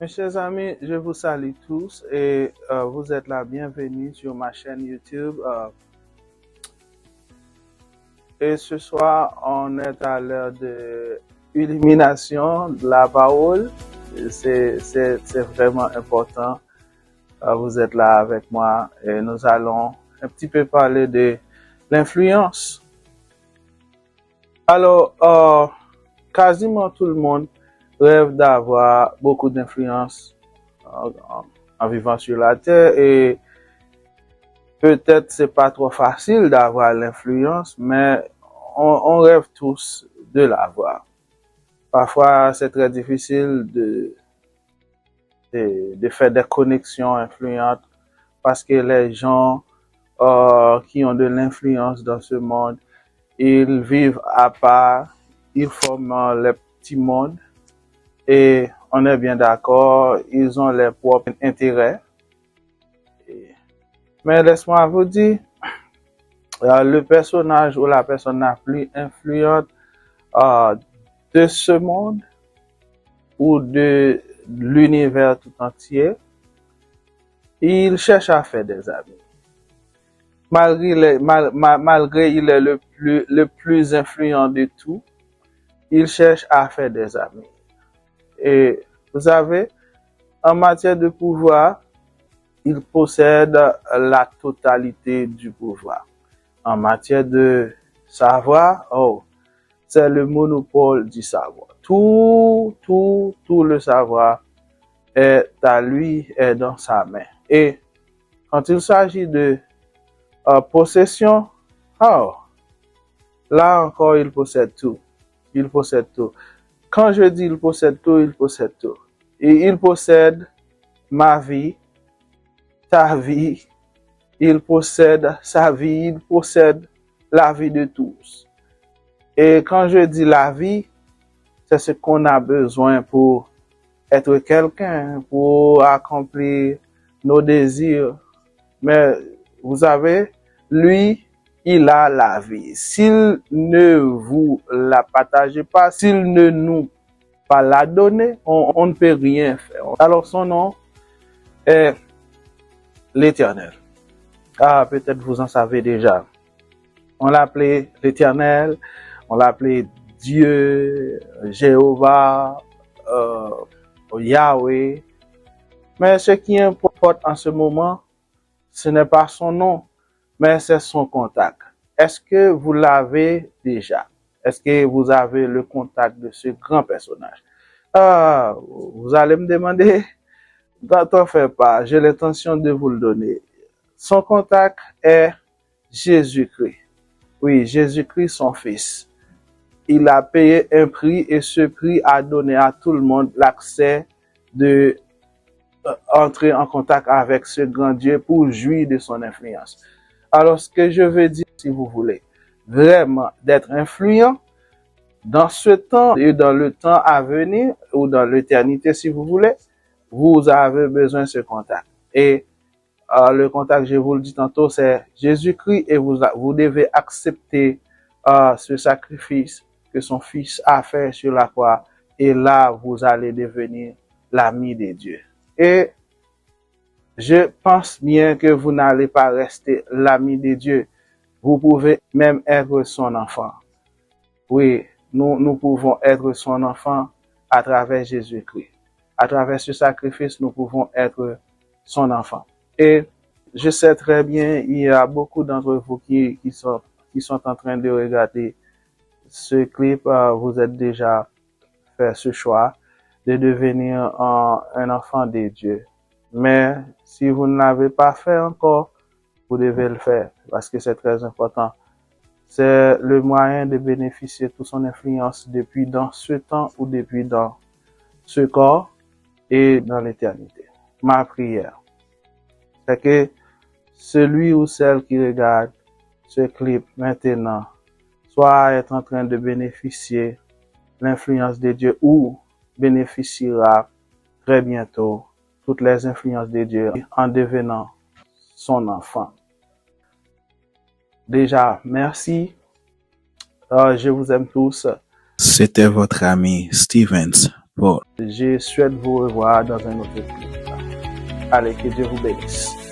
Mes chers amis, je vous salue tous et vous êtes la bienvenue sur ma chaîne YouTube. Et ce soir, on est à l'heure de illumination de la parole. C'est vraiment important. Vous êtes là avec moi et nous allons un petit peu parler de l'influence. Alors, quasiment tout le monde rêve d'avoir beaucoup d'influence en vivant sur la terre et peut-être c'est pas trop facile d'avoir l'influence, mais on rêve tous de l'avoir. Parfois, c'est très difficile de faire des connexions influentes parce que les gens qui ont de l'influence dans ce monde, ils vivent à part, ils forment les petits mondes et on est bien d'accord, ils ont leurs propres intérêts. Mais laisse-moi vous dire, le personnage ou la personne la plus influente de ce monde ou de l'univers tout entier, il cherche à faire des amis. Malgré il est le plus influent de tout, il cherche à faire des amis. Et vous savez, en matière de pouvoir, il possède la totalité du pouvoir. En matière de savoir, c'est le monopole du savoir. Tout le savoir est à lui, est dans sa main. Et quand il s'agit de possession, là encore, il possède tout. Il possède tout. Quand je dis il possède tout, il possède tout. Et il possède ma vie, ta vie, il possède sa vie, il possède la vie de tous. Et quand je dis la vie, c'est ce qu'on a besoin pour être quelqu'un, pour accomplir nos désirs. Mais vous savez, lui, il a la vie. S'il ne vous la partage pas, s'il ne nous pas la donne, on ne peut rien faire. Alors son nom est l'Éternel. Peut-être vous en savez déjà. On l'appelait l'Éternel, on l'appelait Dieu, Jéhovah, Yahweh. Mais ce qui importe en ce moment, ce n'est pas son nom, mais c'est son contact. Est-ce que vous l'avez déjà? Est-ce que vous avez le contact de ce grand personnage? Vous allez me demander, t'en fais pas, j'ai l'intention de vous le donner. Son contact est Jésus-Christ. Oui, Jésus-Christ, son fils. Il a payé un prix et ce prix a donné à tout le monde l'accès de entrer en contact avec ce grand Dieu pour jouir de son influence. Alors, ce que je veux dire, si vous voulez vraiment d'être influent dans ce temps et dans le temps à venir ou dans l'éternité, si vous voulez, vous avez besoin de ce contact. Et le contact, je vous le dis tantôt, c'est Jésus-Christ et vous devez accepter ce sacrifice que son fils a fait sur la croix. Et là, vous allez devenir l'ami de Dieu. Et je pense bien que vous n'allez pas rester l'ami de Dieu. Vous pouvez même être son enfant. Oui, nous pouvons être son enfant à travers Jésus-Christ. À travers ce sacrifice, nous pouvons être son enfant. Et je sais très bien, il y a beaucoup d'entre vous qui sont en train de regarder ce clip. Vous êtes déjà fait ce choix de devenir un enfant de Dieu. Mais si vous ne l'avez pas fait encore, vous devez le faire parce que c'est très important. C'est le moyen de bénéficier de toute son influence depuis dans ce temps ou depuis dans ce corps et dans l'éternité. Ma prière, c'est que celui ou celle qui regarde ce clip maintenant soit être en train de bénéficier l'influence de Dieu ou bénéficiera très bientôt toutes les influences de Dieu en devenant son enfant. Déjà, merci. Je vous aime tous. C'était votre ami Stevens Bon. Je souhaite vous revoir dans un autre clip. Allez, que Dieu vous bénisse.